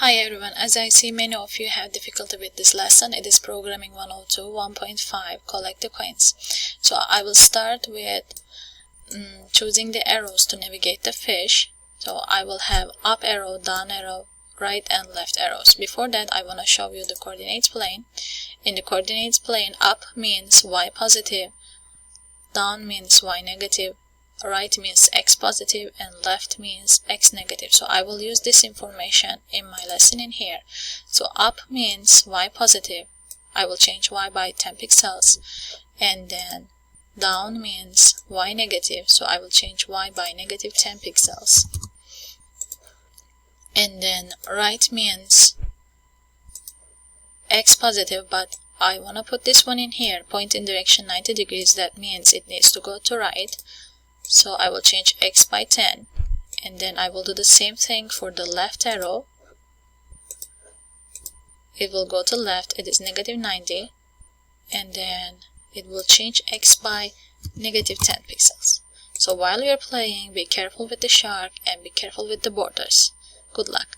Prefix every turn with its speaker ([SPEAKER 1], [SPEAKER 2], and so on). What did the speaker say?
[SPEAKER 1] Hi everyone, as I see many of you have difficulty with this lesson. It is Programming 102 1.5 Collect the Coins. So I will start with choosing the arrows to navigate the fish. So I will have up arrow, down arrow, right and left arrows. Before that, I want to show you the coordinates plane. In the coordinates plane, up means y positive, down means y negative, right means x positive, and left means x negative. So I will use this information in my lesson in here. So up means y positive, I will change y by 10 pixels, and then down means y negative, so I will change y by negative 10 pixels, and then right means x positive, but I want to put this one in here, point in direction 90 degrees, that means it needs to go to right. So I will change x by 10, and then I will do the same thing for the left arrow. It will go to left, it is negative 90, and then it will change x by negative 10 pixels. So while you're playing, be careful with the shark and be careful with the borders. Good luck.